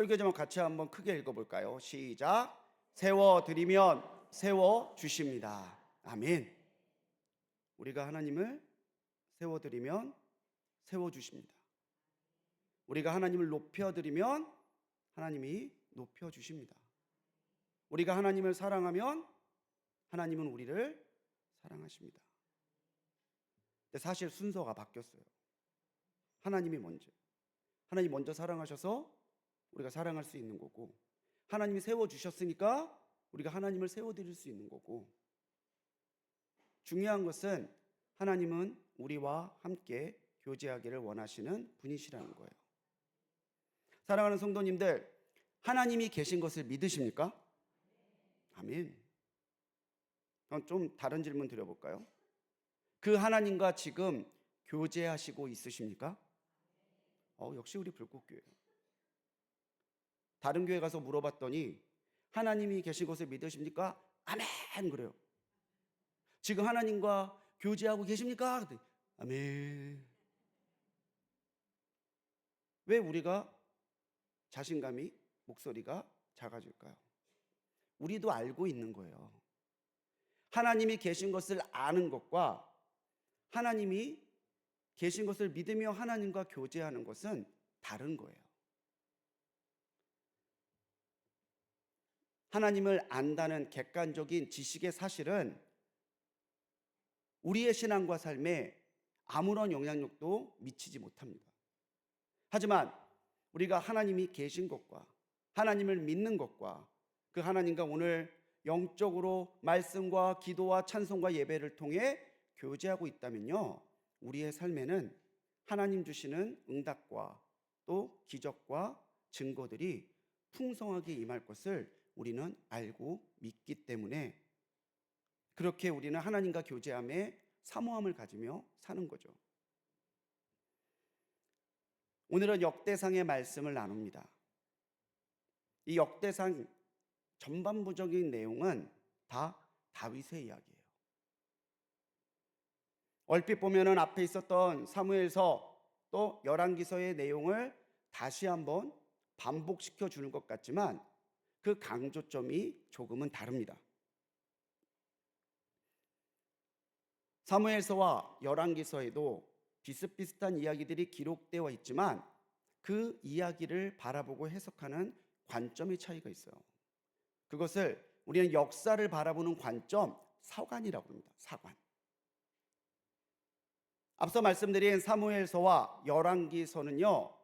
설교 제목 같이 한번 크게 읽어볼까요? 시작. 세워드리면 세워주십니다. 아멘. 우리가 하나님을 세워드리면 세워주십니다. 우리가 하나님을 높여드리면 하나님이 높여주십니다. 우리가 하나님을 사랑하면 하나님은 우리를 사랑하십니다. 근데 사실 순서가 바뀌었어요. 하나님이 먼저. 하나님 먼저 사랑하셔서 우리가 사랑할 수 있는 거고, 하나님이 세워주셨으니까 우리가 하나님을 세워드릴 수 있는 거고, 중요한 것은 하나님은 우리와 함께 교제하기를 원하시는 분이시라는 거예요. 사랑하는 성도님들, 하나님이 계신 것을 믿으십니까? 아멘. 그럼 좀 다른 질문 드려볼까요? 그 하나님과 지금 교제하시고 있으십니까? 역시 우리 불꽃교회예요. 다른 교회 가서 물어봤더니 하나님이 계신 것을 믿으십니까? 아멘 그래요. 지금 하나님과 교제하고 계십니까? 아멘. 왜 우리가 자신감이, 목소리가 작아질까요? 우리도 알고 있는 거예요. 하나님이 계신 것을 아는 것과 하나님이 계신 것을 믿으며 하나님과 교제하는 것은 다른 거예요. 하나님을 안다는 객관적인 지식의 사실은 우리의 신앙과 삶에 아무런 영향력도 미치지 못합니다. 하지만 우리가 하나님이 계신 것과 하나님을 믿는 것과 그 하나님과 오늘 영적으로 말씀과 기도와 찬송과 예배를 통해 교제하고 있다면요, 우리의 삶에는 하나님 주시는 응답과 또 기적과 증거들이 풍성하게 임할 것을 우리는 알고 믿기 때문에 그렇게 우리는 하나님과 교제함에 사모함을 가지며 사는 거죠. 오늘은 역대상의 말씀을 나눕니다. 이 역대상 전반부적인 내용은 다 다윗의 이야기예요. 얼핏 보면은 앞에 있었던 사무엘서 또 열왕기서의 내용을 다시 한번 반복시켜 주는 것 같지만 그 강조점이 조금은 다릅니다. 사무엘서와 열왕기서에도 비슷비슷한 이야기들이 기록되어 있지만 그 이야기를 바라보고 해석하는 관점의 차이가 있어요. 그것을 우리는 역사를 바라보는 관점, 사관이라고 합니다. 사관. 앞서 말씀드린 사무엘서와 열왕기서는요,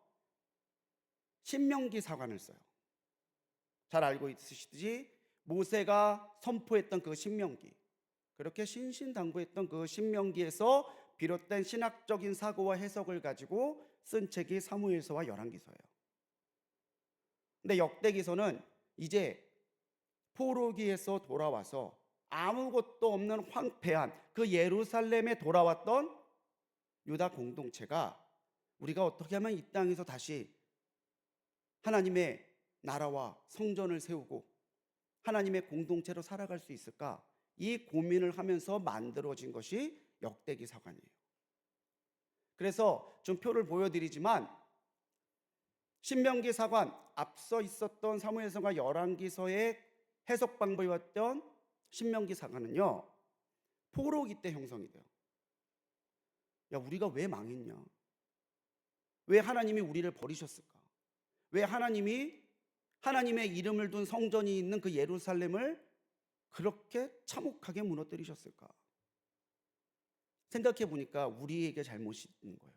신명기 사관을 써요. 잘 알고 있으시듯이 모세가 선포했던 그 신명기, 그렇게 신신당부했던 그 신명기에서 비롯된 신학적인 사고와 해석을 가지고 쓴 책이 사무엘서와 열왕기서예요. 근데 역대기서는 이제 포로기에서 돌아와서 아무것도 없는 황폐한 그 예루살렘에 돌아왔던 유다 공동체가 우리가 어떻게 하면 이 땅에서 다시 하나님의 나라와 성전을 세우고 하나님의 공동체로 살아갈 수 있을까? 이 고민을 하면서 만들어진 것이 역대기 사관이에요. 그래서 좀 표를 보여드리지만 신명기 사관, 앞서 있었던 사무엘서와 열왕기서의 해석 방법이었던 신명기 사관은요, 포로기 때 형성이 돼요. 야, 우리가 왜 망했냐? 왜 하나님이 우리를 버리셨을까? 왜 하나님이 하나님의 이름을 둔 성전이 있는 그 예루살렘을 그렇게 참혹하게 무너뜨리셨을까? 생각해 보니까 우리에게 잘못이 있는 거예요.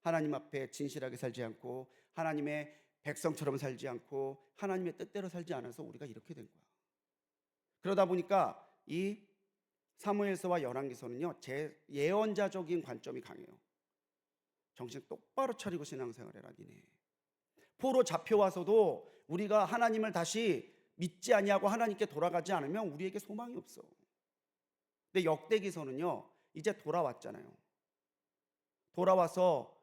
하나님 앞에 진실하게 살지 않고 하나님의 백성처럼 살지 않고 하나님의 뜻대로 살지 않아서 우리가 이렇게 된 거야. 그러다 보니까 이 사무엘서와 열왕기서는요, 제 예언자적인 관점이 강해요. 정신 똑바로 차리고 신앙생활해라 니네. 포로 잡혀와서도 우리가 하나님을 다시 믿지 아니하고 하나님께 돌아가지 않으면 우리에게 소망이 없어. 근데 역대기서는요, 이제 돌아왔잖아요. 돌아와서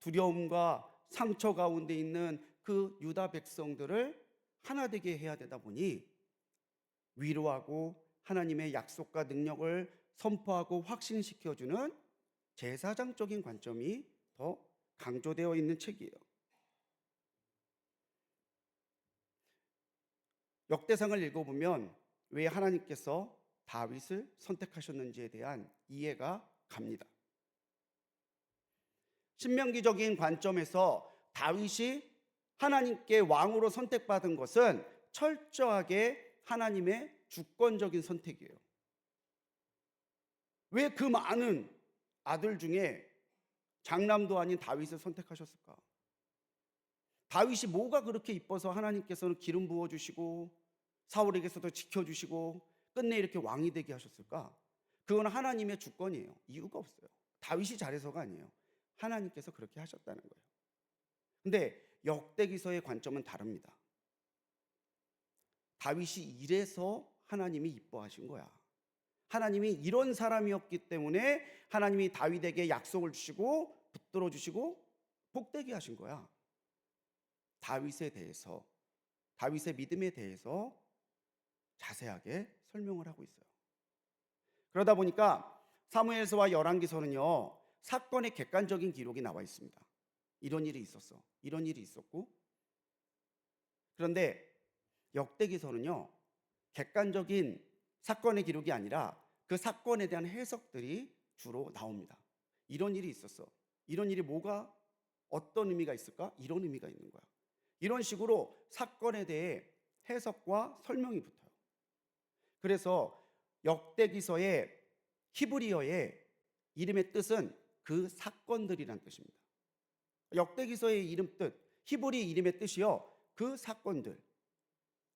두려움과 상처 가운데 있는 그 유다 백성들을 하나 되게 해야 되다 보니 위로하고 하나님의 약속과 능력을 선포하고 확신시켜주는 제사장적인 관점이 더 강조되어 있는 책이에요. 역대상을 읽어보면 왜 하나님께서 다윗을 선택하셨는지에 대한 이해가 갑니다. 신명기적인 관점에서 다윗이 하나님께 왕으로 선택받은 것은 철저하게 하나님의 주권적인 선택이에요. 왜 그 많은 아들 중에 장남도 아닌 다윗을 선택하셨을까? 다윗이 뭐가 그렇게 이뻐서 하나님께서는 기름 부어주시고 사울에게서도 지켜주시고 끝내 이렇게 왕이 되게 하셨을까? 그건 하나님의 주권이에요. 이유가 없어요. 다윗이 잘해서가 아니에요. 하나님께서 그렇게 하셨다는 거예요. 근데 역대기서의 관점은 다릅니다. 다윗이 이래서 하나님이 이뻐하신 거야. 하나님이 이런 사람이었기 때문에 하나님이 다윗에게 약속을 주시고 붙들어 주시고 복되게 하신 거야. 다윗에 대해서, 다윗의 믿음에 대해서 자세하게 설명을 하고 있어요. 그러다 보니까 사무엘서와 열왕기서는요, 사건의 객관적인 기록이 나와 있습니다. 이런 일이 있었어, 이런 일이 있었고. 그런데 역대기서는요, 객관적인 사건의 기록이 아니라 그 사건에 대한 해석들이 주로 나옵니다. 이런 일이 있었어, 이런 일이 뭐가 어떤 의미가 있을까? 이런 의미가 있는 거야. 이런 식으로 사건에 대해 해석과 설명이 붙어요. 그래서 역대기서의 히브리어의 이름의 뜻은 그 사건들이란 뜻입니다. 역대기서의 이름 뜻, 히브리 이름의 뜻이요, 그 사건들.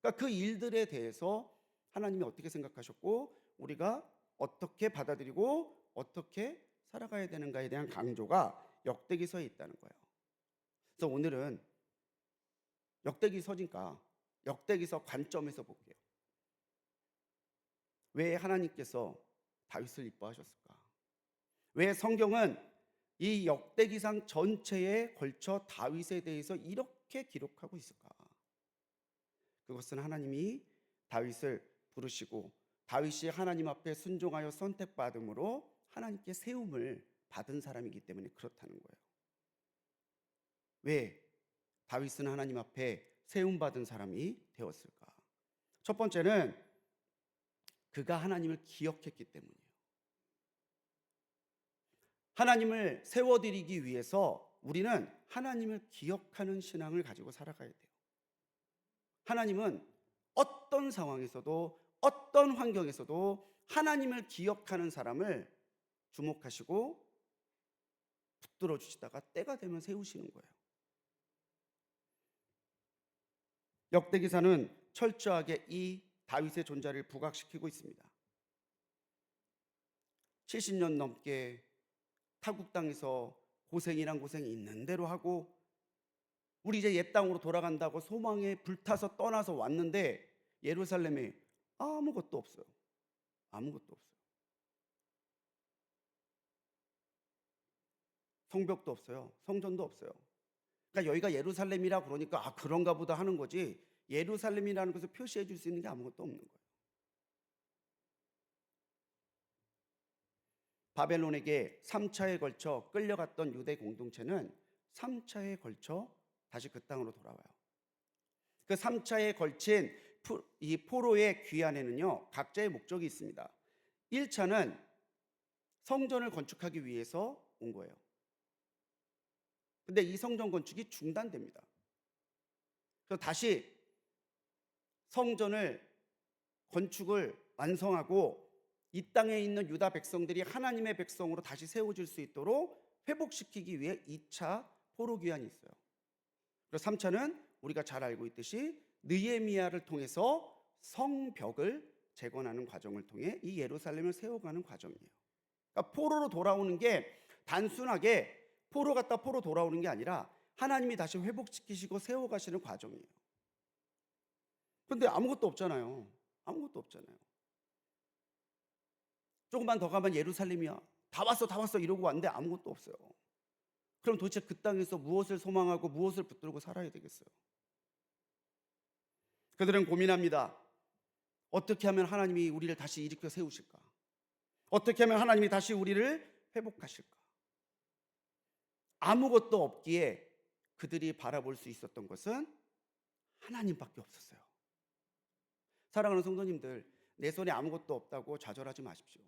그러니까 그 일들에 대해서 하나님이 어떻게 생각하셨고 우리가 어떻게 받아들이고 어떻게 살아가야 되는가에 대한 강조가 역대기서에 있다는 거예요. 그래서 오늘은 역대기서니까 역대기서 관점에서 볼게요. 왜 하나님께서 다윗을 이뻐하셨을까? 왜 성경은 이 역대기상 전체에 걸쳐 다윗에 대해서 이렇게 기록하고 있을까? 그것은 하나님이 다윗을 부르시고 다윗이 하나님 앞에 순종하여 선택받음으로 하나님께 세움을 받은 사람이기 때문에 그렇다는 거예요. 왜 다윗은 하나님 앞에 세움받은 사람이 되었을까? 첫 번째는 그가 하나님을 기억했기 때문이에요. 하나님을 세워드리기 위해서 우리는 하나님을 기억하는 신앙을 가지고 살아가야 돼요. 하나님은 어떤 상황에서도 어떤 환경에서도 하나님을 기억하는 사람을 주목하시고 붙들어 주시다가 때가 되면 세우시는 거예요. 역대기사는 철저하게 이 다윗의 존재를 부각시키고 있습니다. 70년 넘게 타국 땅에서 고생이란 고생이 있는 대로 하고 우리 이제 옛 땅으로 돌아간다고 소망에 불타서 떠나서 왔는데 예루살렘에 아무것도 없어요. 아무것도 없어요. 성벽도 없어요. 성전도 없어요. 그러니까 여기가 예루살렘이라 그러니까 아 그런가 보다 하는 거지 예루살렘이라는 것을 표시해 줄 수 있는 게 아무것도 없는 거예요. 바벨론에게 3차에 걸쳐 끌려갔던 유대 공동체는 3차에 걸쳐 다시 그 땅으로 돌아와요. 그 3차에 걸친 이 포로의 귀환에는요 각자의 목적이 있습니다. 1차는 성전을 건축하기 위해서 온 거예요. 근데 이 성전 건축이 중단됩니다. 그래서 다시 성전을 건축을 완성하고 이 땅에 있는 유다 백성들이 하나님의 백성으로 다시 세워질 수 있도록 회복시키기 위해 2차 포로 귀환이 있어요. 그리고 3차는 우리가 잘 알고 있듯이 느헤미야를 통해서 성벽을 재건하는 과정을 통해 이 예루살렘을 세워가는 과정이에요. 그러니까 포로로 돌아오는 게 단순하게 포로 갔다 포로 돌아오는 게 아니라 하나님이 다시 회복시키시고 세워가시는 과정이에요. 그런데 아무것도 없잖아요. 아무것도 없잖아요. 조금만 더 가면 예루살렘이야. 다 왔어 이러고 왔는데 아무것도 없어요. 그럼 도대체 그 땅에서 무엇을 소망하고 무엇을 붙들고 살아야 되겠어요? 그들은 고민합니다. 어떻게 하면 하나님이 우리를 다시 일으켜 세우실까? 어떻게 하면 하나님이 다시 우리를 회복하실까? 아무것도 없기에 그들이 바라볼 수 있었던 것은 하나님밖에 없었어요. 사랑하는 성도님들, 내 손에 아무것도 없다고 좌절하지 마십시오.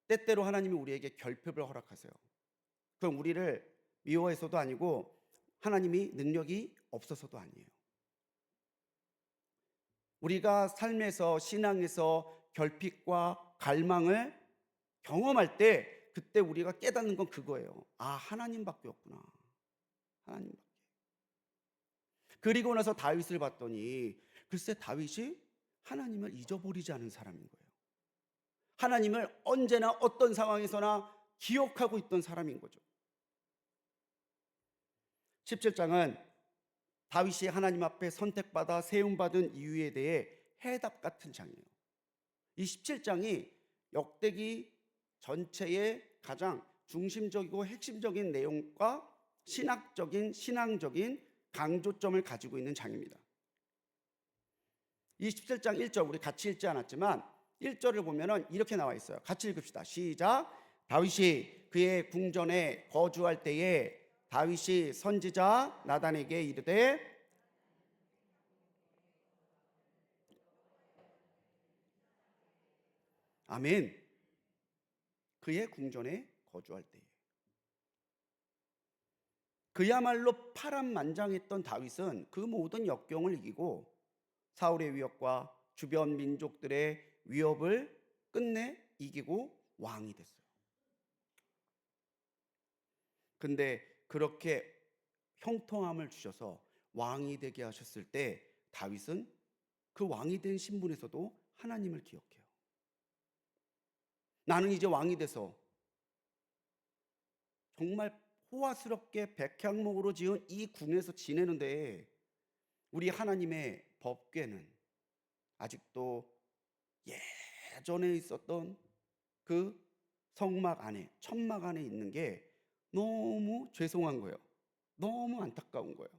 때때로 하나님이 우리에게 결핍을 허락하세요. 그럼 우리를 미워해서도 아니고 하나님이 능력이 없어서도 아니에요. 우리가 삶에서, 신앙에서 결핍과 갈망을 경험할 때 그때 우리가 깨닫는 건 그거예요. 아, 하나님밖에 없구나. 하나님밖에. 그리고 나서 다윗을 봤더니 글쎄 다윗이 하나님을 잊어버리지 않은 사람인 거예요. 하나님을 언제나 어떤 상황에서나 기억하고 있던 사람인 거죠. 17장은 다윗이 하나님 앞에 선택받아 세움받은 이유에 대해 해답 같은 장이에요. 이 17장이 역대기 전체의 가장 중심적이고 핵심적인 내용과 신앙적인 강조점을 가지고 있는 장입니다. 이 17장 1절 우리 같이 읽지 않았지만 1절을 보면은 이렇게 나와 있어요. 같이 읽읍시다. 시작. 다윗이 그의 궁전에 거주할 때에 다윗이 선지자 나단에게 이르되 아멘. 그의 궁전에 거주할 때에. 그야말로 파란만장했던 다윗은 그 모든 역경을 이기고 사울의 위협과 주변 민족들의 위협을 끝내 이기고 왕이 됐어요. 근데 그렇게 형통함을 주셔서 왕이 되게 하셨을 때 다윗은 그 왕이 된 신분에서도 하나님을 기억해요. 나는 이제 왕이 돼서 정말 호화스럽게 백향목으로 지은 이 궁에서 지내는데 우리 하나님의 법궤는 아직도 예전에 있었던 그 성막 안에, 천막 안에 있는 게 너무 죄송한 거예요. 너무 안타까운 거예요.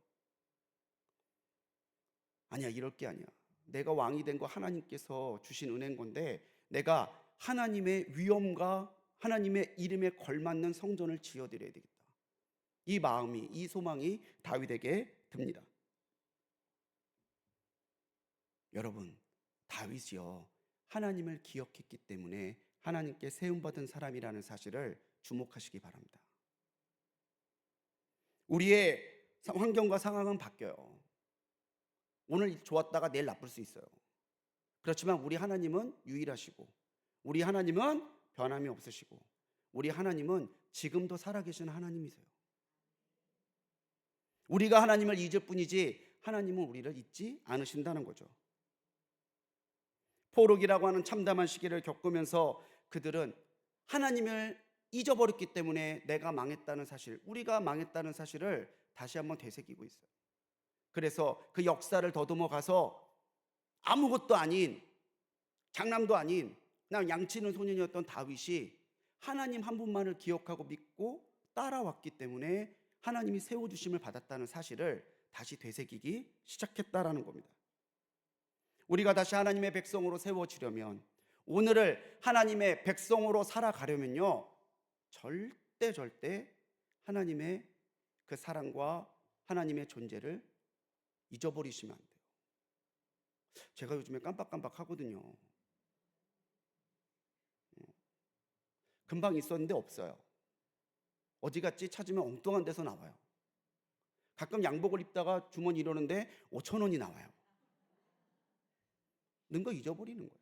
아니야, 이럴 게 아니야. 내가 왕이 된 거 하나님께서 주신 은혜인 건데 내가 하나님의 위엄과 하나님의 이름에 걸맞는 성전을 지어드려야 되겠다. 이 마음이, 이 소망이 다윗에게 듭니다. 여러분, 다윗이요 하나님을 기억했기 때문에 하나님께 세움받은 사람이라는 사실을 주목하시기 바랍니다. 우리의 환경과 상황은 바뀌어요. 오늘 좋았다가 내일 나쁠 수 있어요. 그렇지만 우리 하나님은 유일하시고 우리 하나님은 변함이 없으시고 우리 하나님은 지금도 살아계신 하나님이세요. 우리가 하나님을 잊을 뿐이지 하나님은 우리를 잊지 않으신다는 거죠. 포록이라고 하는 참담한 시기를 겪으면서 그들은 하나님을 잊어버렸기 때문에 내가 망했다는 사실, 우리가 망했다는 사실을 다시 한번 되새기고 있어요. 그래서 그 역사를 더듬어 가서 아무것도 아닌, 장남도 아닌 그냥 양치는 소년이었던 다윗이 하나님 한 분만을 기억하고 믿고 따라왔기 때문에 하나님이 세워주심을 받았다는 사실을 다시 되새기기 시작했다라는 겁니다. 우리가 다시 하나님의 백성으로 세워지려면, 오늘을 하나님의 백성으로 살아가려면요 절대 하나님의 그 사랑과 하나님의 존재를 잊어버리시면 안 돼요. 제가 요즘에 깜빡깜빡 하거든요. 금방 있었는데 없어요. 어디 갔지 찾으면 엉뚱한 데서 나와요. 가끔 양복을 입다가 주머니 이러는데 5,000원이 나와요. 는 거 잊어버리는 거예요.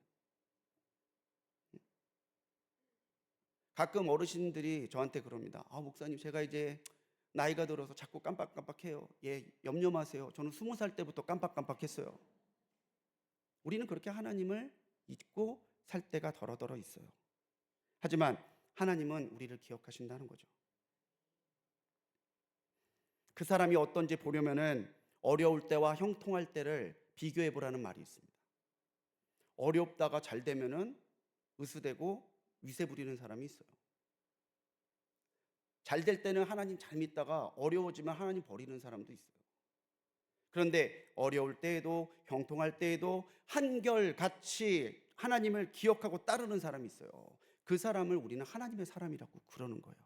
가끔 어르신들이 저한테 그럽니다. 아, 목사님, 제가 이제 나이가 들어서 자꾸 깜빡깜빡해요. 예, 염려 마세요. 저는 20살 때부터 깜빡깜빡했어요. 우리는 그렇게 하나님을 잊고 살 때가 더러더러 있어요. 하지만 하나님은 우리를 기억하신다는 거죠. 그 사람이 어떤지 보려면은 어려울 때와 형통할 때를 비교해 보라는 말이 있습니다. 어렵다가 잘 되면은 으스대고 위세 부리는 사람이 있어요. 잘 될 때는 하나님 잘 믿다가 어려워지면 하나님 버리는 사람도 있어요. 그런데 어려울 때에도 형통할 때에도 한결같이 하나님을 기억하고 따르는 사람이 있어요. 그 사람을 우리는 하나님의 사람이라고 그러는 거예요.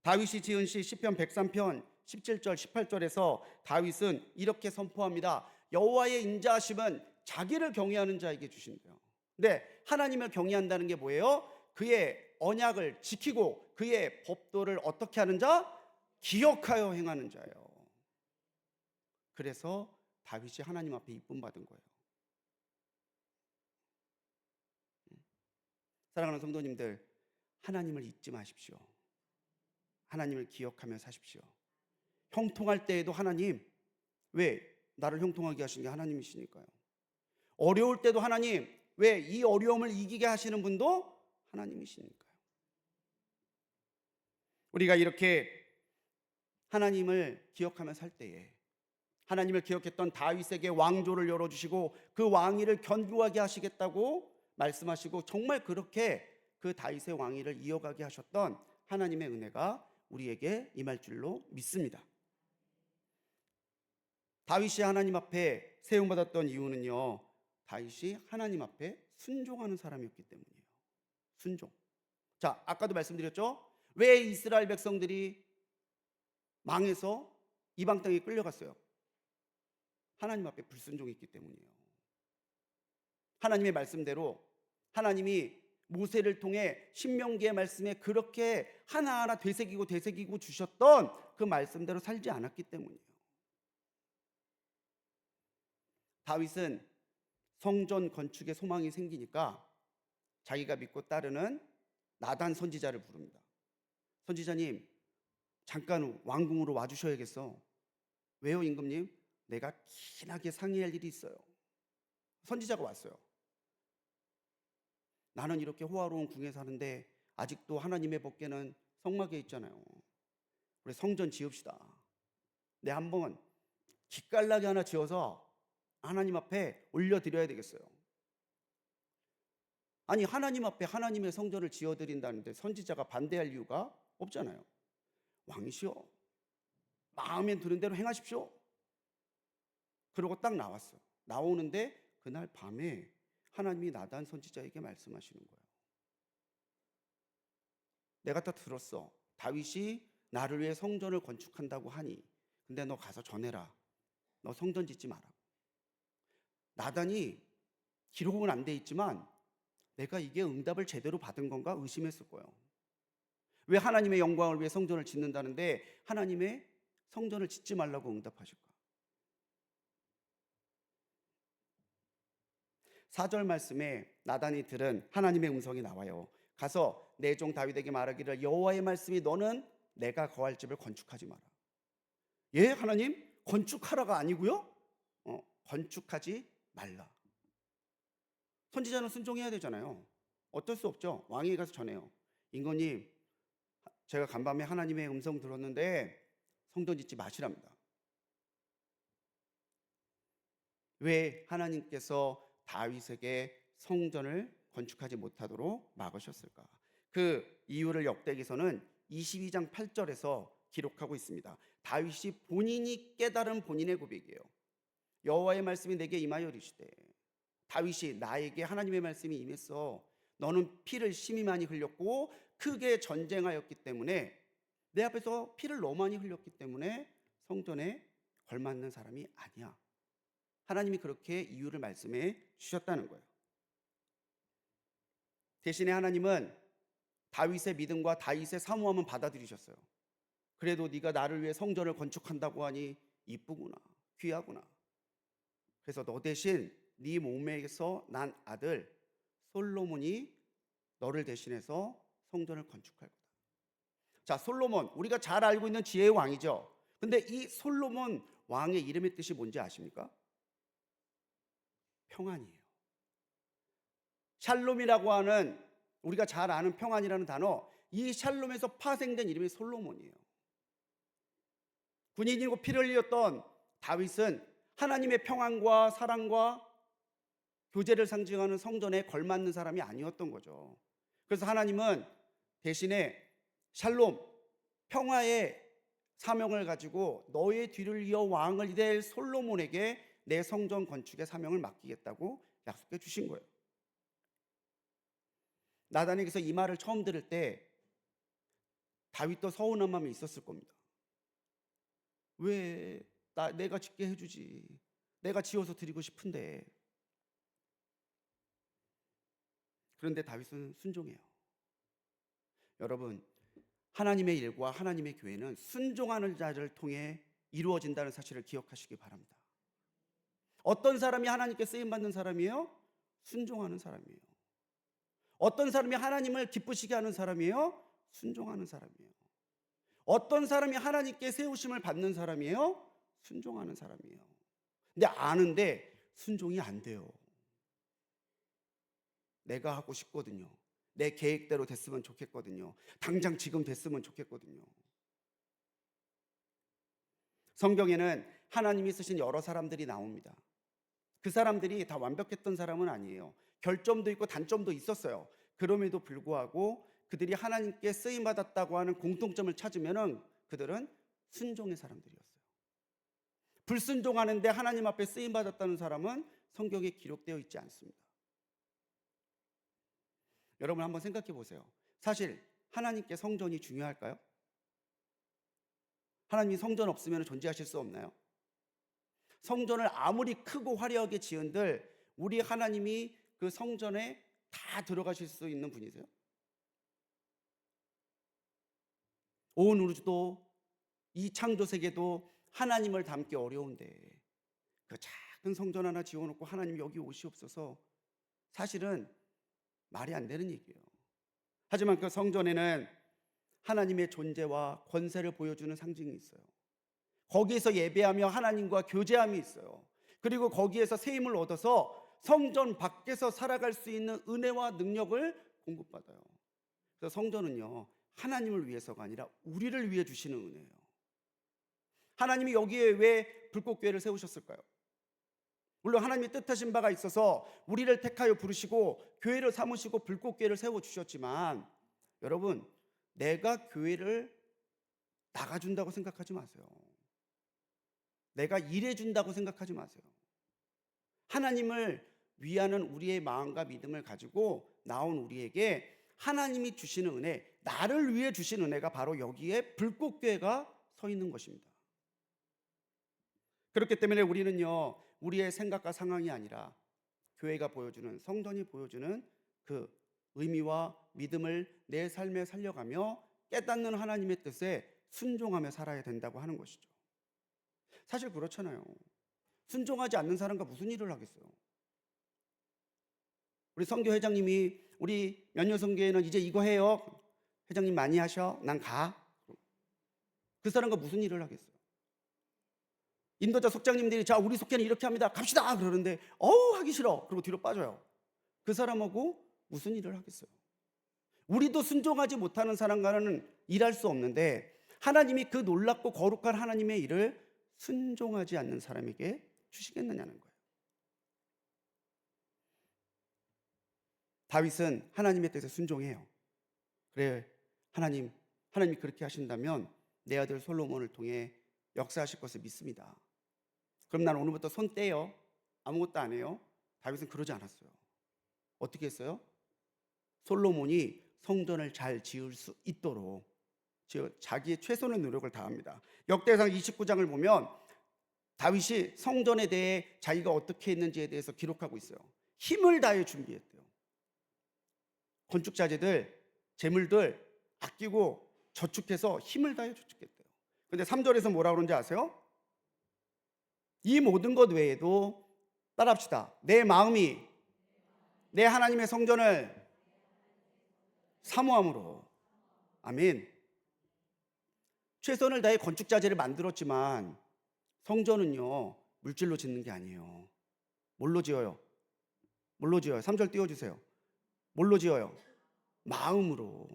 다윗이 지은 시 시편 103편 17절 18절에서 다윗은 이렇게 선포합니다. 여호와의 인자하심은 자기를 경외하는 자에게 주신대요. 근데 하나님을 경외한다는 게 뭐예요? 그의 언약을 지키고 그의 법도를 어떻게 하는 자? 기억하여 행하는 자예요. 그래서 다윗이 하나님 앞에 이쁨 받은 거예요. 사랑하는 성도님들, 하나님을 잊지 마십시오. 하나님을 기억하며 사십시오. 형통할 때에도 하나님, 왜? 나를 형통하게 하신 게 하나님이시니까요. 어려울 때도 하나님, 왜? 이 어려움을 이기게 하시는 분도 하나님이시니까요. 우리가 이렇게 하나님을 기억하며 살 때에 하나님을 기억했던 다윗에게 왕조를 열어주시고 그 왕위를 견고하게 하시겠다고 말씀하시고 정말 그렇게 그 다윗의 왕위를 이어가게 하셨던 하나님의 은혜가 우리에게 임할 줄로 믿습니다. 다윗이 하나님 앞에 세움받았던 이유는요, 다윗이 하나님 앞에 순종하는 사람이었기 때문이에요. 순종. 자, 아까도 말씀드렸죠? 왜 이스라엘 백성들이 망해서 이방 땅에 끌려갔어요? 하나님 앞에 불순종했기 때문이에요. 하나님의 말씀대로 하나님이 모세를 통해 신명기의 말씀에 그렇게 하나하나 되새기고 주셨던 그 말씀대로 살지 않았기 때문이에요. 다윗은 성전 건축에 소망이 생기니까 자기가 믿고 따르는 나단 선지자를 부릅니다. 선지자님, 잠깐 왕궁으로 와주셔야겠어. 왜요, 임금님? 내가 긴하게 상의할 일이 있어요. 선지자가 왔어요. 나는 이렇게 호화로운 궁에 사는데 아직도 하나님의 법궤는 성막에 있잖아요. 우리 성전 지읍시다. 내 한번 기깔나게 하나 지어서 하나님 앞에 올려드려야 되겠어요. 아니, 하나님 앞에 하나님의 성전을 지어드린다는데 선지자가 반대할 이유가 없잖아요. 왕이시여, 마음에 드는 대로 행하십시오. 그러고 딱 나왔어. 나오는데 그날 밤에 하나님이 나단 선지자에게 말씀하시는 거예요. 내가 다 들었어. 다윗이 나를 위해 성전을 건축한다고 하니, 근데 너 가서 전해라. 너 성전 짓지 마라. 나단이 기록은 안 돼 있지만 내가 이게 응답을 제대로 받은 건가 의심했을 거예요. 왜 하나님의 영광을 위해 성전을 짓는다는데 하나님의 성전을 짓지 말라고 응답하실까? 4절 말씀에 나단이 들은 하나님의 음성이 나와요. 가서 내 종 다윗에게 말하기를 여호와의 말씀이 너는 내가 거할 집을 건축하지 마라. 예, 하나님? 건축하라가 아니고요? 건축하지 말라. 선지자는 순종해야 되잖아요. 어쩔 수 없죠. 왕에게 가서 전해요. 임금님, 제가 간밤에 하나님의 음성 들었는데 성전 짓지 마시랍니다. 왜 하나님께서 다윗에게 성전을 건축하지 못하도록 막으셨을까? 그 이유를 역대기서는 22장 8절에서 기록하고 있습니다. 다윗이 본인이 깨달은 본인의 고백이에요. 여호와의 말씀이 내게 임하여 이르시되, 다윗이 나에게 하나님의 말씀이 임했어. 너는 피를 심히 많이 흘렸고 크게 전쟁하였기 때문에, 내 앞에서 피를 너무 많이 흘렸기 때문에 성전에 걸맞는 사람이 아니야. 하나님이 그렇게 이유를 말씀해 주셨다는 거예요. 대신에 하나님은 다윗의 믿음과 다윗의 사모함은 받아들이셨어요. 그래도 네가 나를 위해 성전을 건축한다고 하니 이쁘구나, 귀하구나. 그래서 너 대신 네 몸에서 난 아들 솔로몬이 너를 대신해서 성전을 건축할 거다. 자, 솔로몬, 우리가 잘 알고 있는 지혜의 왕이죠. 근데 이 솔로몬 왕의 이름의 뜻이 뭔지 아십니까? 평안이에요. 샬롬이라고 하는, 우리가 잘 아는 평안이라는 단어, 이 샬롬에서 파생된 이름이 솔로몬이에요. 군인이고 피를 흘렸던 다윗은 하나님의 평안과 사랑과 교제를 상징하는 성전에 걸맞는 사람이 아니었던 거죠. 그래서 하나님은 대신에 샬롬, 평화의 사명을 가지고 너의 뒤를 이어 왕을 될 솔로몬에게 내 성전 건축의 사명을 맡기겠다고 약속해 주신 거예요. 나단에게서 이 말을 처음 들을 때 다윗도 서운한 마음이 있었을 겁니다. 왜 내가 짓게 해주지, 내가 지어서 드리고 싶은데. 그런데 다윗은 순종해요. 여러분, 하나님의 일과 하나님의 교회는 순종하는 자를 통해 이루어진다는 사실을 기억하시기 바랍니다. 어떤 사람이 하나님께 쓰임받는 사람이에요? 순종하는 사람이에요. 어떤 사람이 하나님을 기쁘시게 하는 사람이에요? 순종하는 사람이에요. 어떤 사람이 하나님께 세우심을 받는 사람이에요? 순종하는 사람이에요. 근데 아는데 순종이 안 돼요. 내가 하고 싶거든요. 내 계획대로 됐으면 좋겠거든요. 당장 지금 됐으면 좋겠거든요. 성경에는 하나님이 쓰신 여러 사람들이 나옵니다. 그 사람들이 다 완벽했던 사람은 아니에요. 결점도 있고 단점도 있었어요. 그럼에도 불구하고 그들이 하나님께 쓰임받았다고 하는 공통점을 찾으면 그들은 순종의 사람들이었어요. 불순종하는데 하나님 앞에 쓰임받았다는 사람은 성경에 기록되어 있지 않습니다. 여러분 한번 생각해 보세요. 사실 하나님께 성전이 중요할까요? 하나님이 성전 없으면 존재하실 수 없나요? 성전을 아무리 크고 화려하게 지은들 우리 하나님이 그 성전에 다 들어가실 수 있는 분이세요? 온 우주도 이 창조 세계도 하나님을 담기 어려운데 그 작은 성전 하나 지어놓고 하나님 여기 오시옵소서, 사실은 말이 안 되는 얘기예요. 하지만 그 성전에는 하나님의 존재와 권세를 보여주는 상징이 있어요. 거기에서 예배하며 하나님과 교제함이 있어요. 그리고 거기에서 새 힘을 얻어서 성전 밖에서 살아갈 수 있는 은혜와 능력을 공급받아요. 그래서 성전은요, 하나님을 위해서가 아니라 우리를 위해 주시는 은혜예요. 하나님이 여기에 왜 불꽃교회를 세우셨을까요? 물론 하나님이 뜻하신 바가 있어서 우리를 택하여 부르시고 교회를 삼으시고 불꽃교회를 세워주셨지만, 여러분, 내가 교회를 나가준다고 생각하지 마세요. 내가 일해준다고 생각하지 마세요. 하나님을 위하는 우리의 마음과 믿음을 가지고 나온 우리에게 하나님이 주시는 은혜, 나를 위해 주신 은혜가 바로 여기에 불꽃교회가 서 있는 것입니다. 그렇기 때문에 우리는요, 우리의 생각과 상황이 아니라 교회가 보여주는, 성전이 보여주는 그 의미와 믿음을 내 삶에 살려가며 깨닫는 하나님의 뜻에 순종하며 살아야 된다고 하는 것이죠. 사실 그렇잖아요. 순종하지 않는 사람과 무슨 일을 하겠어요? 우리 선교 회장님이 우리 연녀선교회는 이제 이거 해요. 회장님 많이 하셔. 난 가. 그 사람과 무슨 일을 하겠어요? 인도자 속장님들이 자, 우리 속회는 이렇게 합니다. 갑시다. 그러는데 하기 싫어. 그리고 뒤로 빠져요. 그 사람하고 무슨 일을 하겠어요? 우리도 순종하지 못하는 사람과는 일할 수 없는데 하나님이 그 놀랍고 거룩한 하나님의 일을 순종하지 않는 사람에게 주시겠느냐는 거예요. 다윗은 하나님의 뜻에 순종해요. 그래, 하나님이 그렇게 하신다면 내 아들 솔로몬을 통해 역사하실 것을 믿습니다. 그럼 난 오늘부터 손 떼요. 아무것도 안 해요. 다윗은 그러지 않았어요. 어떻게 했어요? 솔로몬이 성전을 잘 지을 수 있도록 자기의 최선의 노력을 다합니다. 역대상 29장을 보면 다윗이 성전에 대해 자기가 어떻게 했는지에 대해서 기록하고 있어요. 힘을 다해 준비했대요. 건축자재들, 재물들 아끼고 저축해서 힘을 다해 저축했대요. 근데 3절에서 뭐라 그러는지 아세요? 이 모든 것 외에도 따라합시다. 내 마음이 내 하나님의 성전을 사모함으로. 아멘. 최선을 다해 건축자재를 만들었지만 성전은요, 물질로 짓는 게 아니에요. 뭘로 지어요? 3절 띄워주세요. 뭘로 지어요? 마음으로.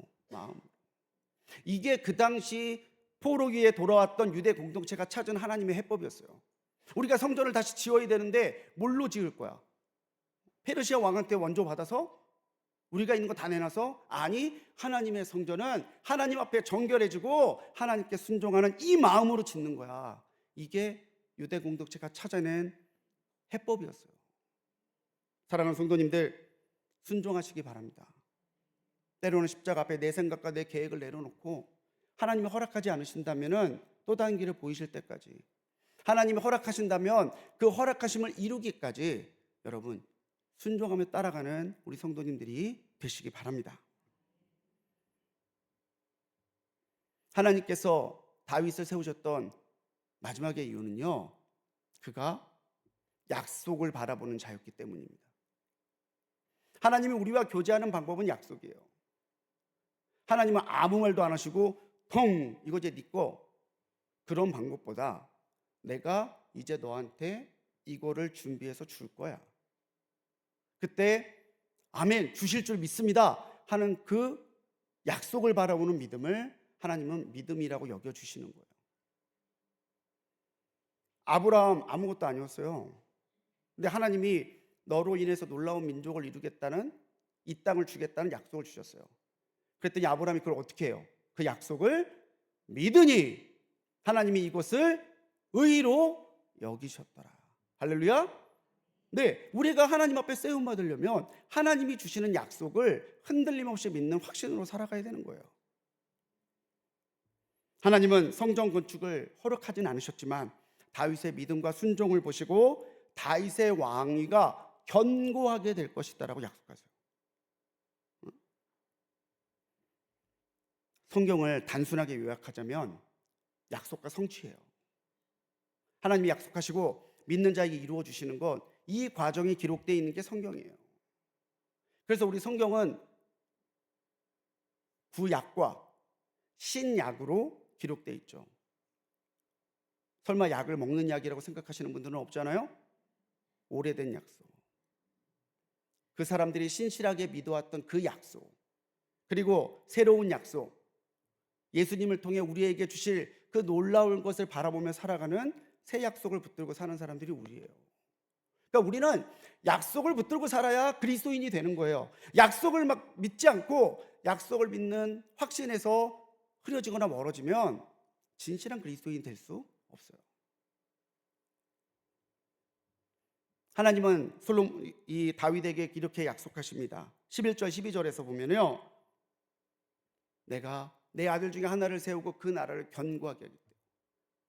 이게 그 당시 포로기에 돌아왔던 유대 공동체가 찾은 하나님의 해법이었어요. 우리가 성전을 다시 지어야 되는데 뭘로 지을 거야? 페르시아 왕한테 원조 받아서 우리가 있는 거 다 내놔서? 아니, 하나님의 성전은 하나님 앞에 정결해지고 하나님께 순종하는 이 마음으로 짓는 거야. 이게 유대 공동체가 찾아낸 해법이었어요. 사랑하는 성도님들, 순종하시기 바랍니다. 때로는 십자가 앞에 내 생각과 내 계획을 내려놓고 하나님이 허락하지 않으신다면 또 다른 길을 보이실 때까지 하나님이 허락하신다면 그 허락하심을 이루기까지 여러분 순종하며 따라가는 우리 성도님들이 되시기 바랍니다. 하나님께서 다윗을 세우셨던 마지막의 이유는요, 그가 약속을 바라보는 자였기 때문입니다. 하나님이 우리와 교제하는 방법은 약속이에요. 하나님은 아무 말도 안 하시고 펑 이거 이제 네 거, 그런 방법보다 내가 이제 너한테 이거를 준비해서 줄 거야, 그때 아멘 주실 줄 믿습니다 하는 그 약속을 바라보는 믿음을 하나님은 믿음이라고 여겨주시는 거예요. 아브라함 아무것도 아니었어요. 근데 하나님이 너로 인해서 놀라운 민족을 이루겠다는, 이 땅을 주겠다는 약속을 주셨어요. 그랬더니 아브라함이 그걸 어떻게 해요? 그 약속을 믿으니 하나님이 이것을 의로 여기셨더라. 할렐루야. 네, 우리가 하나님 앞에 세움 받으려면 하나님이 주시는 약속을 흔들림 없이 믿는 확신으로 살아가야 되는 거예요. 하나님은 성전 건축을 허락하진 않으셨지만 다윗의 믿음과 순종을 보시고 다윗의 왕위가 견고하게 될 것이다라고 약속하세요. 성경을 단순하게 요약하자면 약속과 성취예요. 하나님이 약속하시고 믿는 자에게 이루어 주시는 것, 이 과정이 기록되어 있는 게 성경이에요. 그래서 우리 성경은 구약과 신약으로 기록되어 있죠. 설마 약을 먹는 약이라고 생각하시는 분들은 없잖아요. 오래된 약속, 그 사람들이 신실하게 믿어왔던 그 약속, 그리고 새로운 약속, 예수님을 통해 우리에게 주실 그 놀라운 것을 바라보며 살아가는 새 약속을 붙들고 사는 사람들이 우리예요. 그러니까 우리는 약속을 붙들고 살아야 그리스도인이 되는 거예요. 약속을 막 믿지 않고 약속을 믿는 확신에서 흐려지거나 멀어지면 진실한 그리스도인이 될 수 없어요. 하나님은 이 다윗에게 이렇게 약속하십니다. 11절 12절에서 보면요, 내가 내 아들 중에 하나를 세우고 그 나라를 견고하게 하겠다.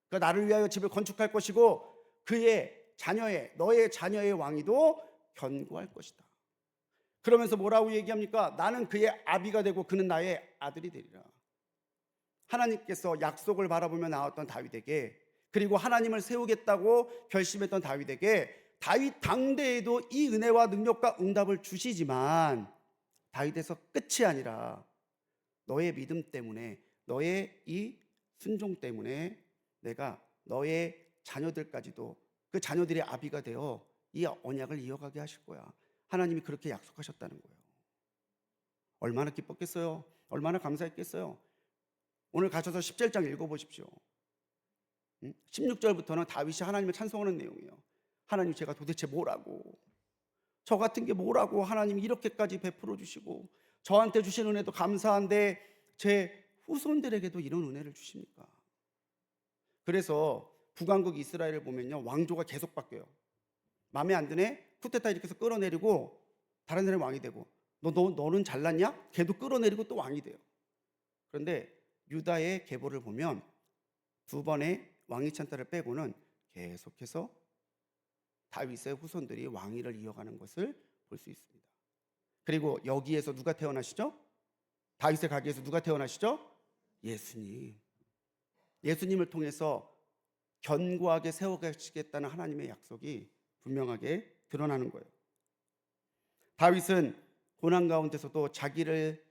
그러니까 나를 위하여 집을 건축할 것이고 그의 자녀의, 너의 자녀의 왕위도 견고할 것이다. 그러면서 뭐라고 얘기합니까? 나는 그의 아비가 되고 그는 나의 아들이 되리라. 하나님께서 약속을 바라보며 나왔던 다윗에게, 그리고 하나님을 세우겠다고 결심했던 다윗에게 다윗 당대에도 이 은혜와 능력과 응답을 주시지만 다윗에서 끝이 아니라 너의 믿음 때문에, 너의 이 순종 때문에 내가 너의 자녀들까지도 그 자녀들의 아비가 되어 이 언약을 이어가게 하실 거야. 하나님이 그렇게 약속하셨다는 거예요. 얼마나 기뻤겠어요? 얼마나 감사했겠어요? 오늘 가셔서 17장 읽어보십시오. 16절부터는 다윗이 하나님을 찬송하는 내용이에요. 하나님, 제가 도대체 뭐라고, 저 같은 게 뭐라고 하나님이 이렇게까지 베풀어 주시고 저한테 주신 은혜도 감사한데 제 후손들에게도 이런 은혜를 주십니까? 그래서 북왕국 이스라엘을 보면요, 왕조가 계속 바뀌어요. 마음에 안 드네? 쿠데타 이렇게 해서 끌어내리고 다른 사람이 왕이 되고, 너는 잘났냐? 걔도 끌어내리고 또 왕이 돼요. 그런데 유다의 계보를 보면 두 번의 왕위 찬탈을 빼고는 계속해서 다윗의 후손들이 왕위를 이어가는 것을 볼 수 있습니다. 그리고 여기에서 누가 태어나시죠? 다윗의 가게에서 누가 태어나시죠? 예수님. 예수님을 통해서 견고하게 세워가시겠다는 하나님의 약속이 분명하게 드러나는 거예요. 다윗은 고난 가운데서도 자기를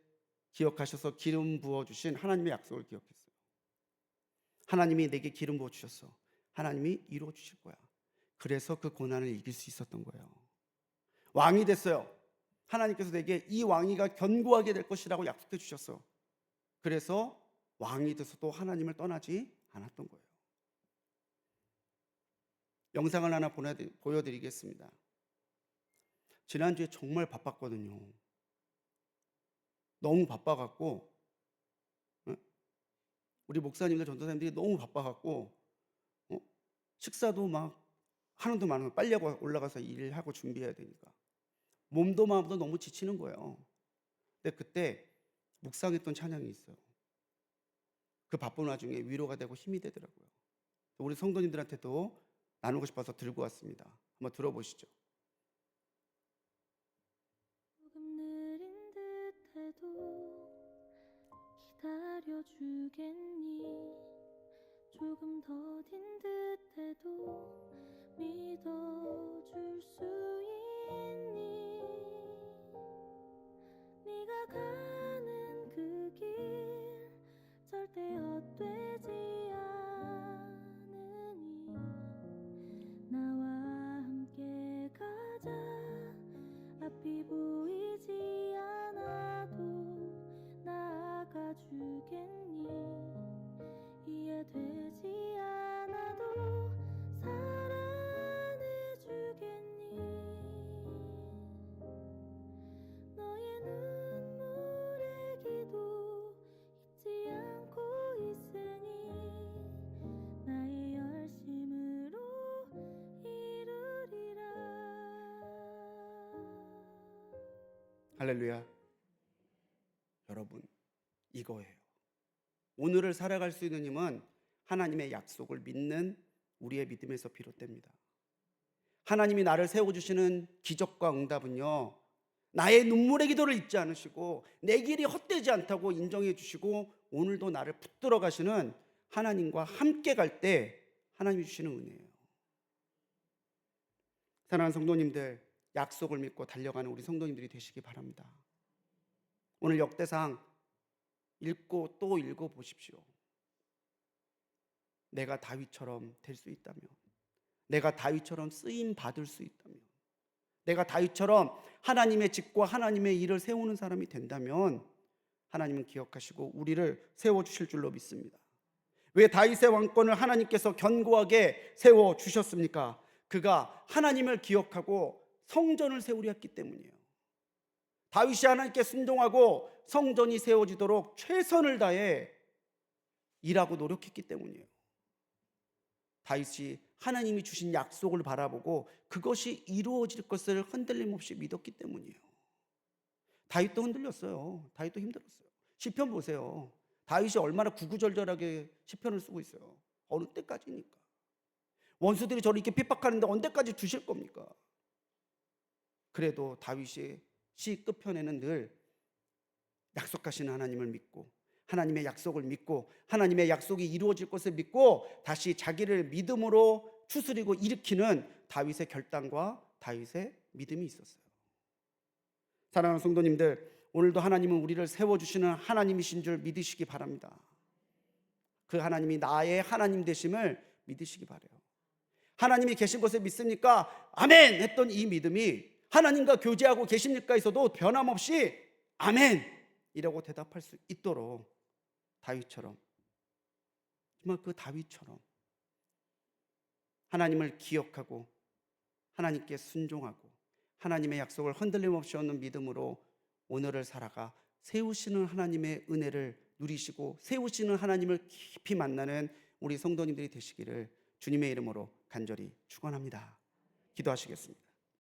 기억하셔서 기름 부어주신 하나님의 약속을 기억했어요. 하나님이 내게 기름 부어주셨어, 하나님이 이루어 주실 거야. 그래서 그 고난을 이길 수 있었던 거예요. 왕이 됐어요. 하나님께서 내게 이 왕위가 견고하게 될 것이라고 약속해 주셨어. 그래서 왕이 돼서도 하나님을 떠나지 않았던 거예요. 영상을 하나 보여드리겠습니다. 지난주에 정말 바빴거든요. 너무 바빠갖고, 우리 목사님들 전도사님들이 너무 바빠갖고 식사도 막 하는 도 많으면 빨리 하고 올라가서 일하고 준비해야 되니까 몸도 마음도 너무 지치는 거예요. 근데 그때 묵상했던 찬양이 있어요. 그 바쁜 와중에 위로가 되고 힘이 되더라고요. 우리 성도님들한테도 나누고 싶어서 들고 왔습니다. 한번 들어보시죠. 조금 느린 듯해도 기다려주겠니? 조금 더딘 듯해도 믿어줄 수 있니? 네가 가는 그 길 절대 헛되지 않으니 나와 함께 가자. 앞이 보이지 않아도 나아가 주겠니? 이해되지 않아도 사랑해 주겠니? 너의 눈물의 기도 잊지 않고 있으니 나의 열심으로 이루리라. 할렐루야. 여러분, 이거예요. 오늘을 살아갈 수 있는 힘은 하나님의 약속을 믿는 우리의 믿음에서 비롯됩니다. 하나님이 나를 세워주시는 기적과 응답은요, 나의 눈물의 기도를 잊지 않으시고 내 길이 헛되지 않다고 인정해 주시고 오늘도 나를 붙들어 가시는 하나님과 함께 갈 때 하나님이 주시는 은혜예요. 사랑하는 성도님들, 약속을 믿고 달려가는 우리 성도님들이 되시기 바랍니다. 오늘 역대상 읽고 또 읽어보십시오. 내가 다윗처럼 될 수 있다면, 내가 다윗처럼 쓰임 받을 수 있다면, 내가 다윗처럼 하나님의 집과 하나님의 일을 세우는 사람이 된다면 하나님은 기억하시고 우리를 세워주실 줄로 믿습니다. 왜 다윗의 왕권을 하나님께서 견고하게 세워주셨습니까? 그가 하나님을 기억하고 성전을 세우려 했기 때문이에요. 다윗이 하나님께 순종하고 성전이 세워지도록 최선을 다해 일하고 노력했기 때문이에요. 다윗이 하나님이 주신 약속을 바라보고 그것이 이루어질 것을 흔들림 없이 믿었기 때문이에요. 다윗도 흔들렸어요. 다윗도 힘들었어요. 시편 보세요. 다윗이 얼마나 구구절절하게 시편을 쓰고 있어요. 어느 때까지니까. 원수들이 저를 이렇게 핍박하는데 언제까지 두실 겁니까? 그래도 다윗이 시 끝편에는 늘 약속하시는 하나님을 믿고 하나님의 약속을 믿고 하나님의 약속이 이루어질 것을 믿고 다시 자기를 믿음으로 추스리고 일으키는 다윗의 결단과 다윗의 믿음이 있었어요. 사랑하는 성도님들, 오늘도 하나님은 우리를 세워주시는 하나님이신 줄 믿으시기 바랍니다. 그 하나님이 나의 하나님 되심을 믿으시기 바라요. 하나님이 계신 것을 믿습니까? 아멘! 했던 이 믿음이 하나님과 교제하고 계십니까? 에서도 변함없이 아멘! 이라고 대답할 수 있도록 다윗처럼, 정말 그 다윗처럼 하나님을 기억하고 하나님께 순종하고 하나님의 약속을 흔들림 없이 얻는 믿음으로 오늘을 살아가 세우시는 하나님의 은혜를 누리시고 세우시는 하나님을 깊이 만나는 우리 성도님들이 되시기를 주님의 이름으로 간절히 축원합니다. 기도하시겠습니다.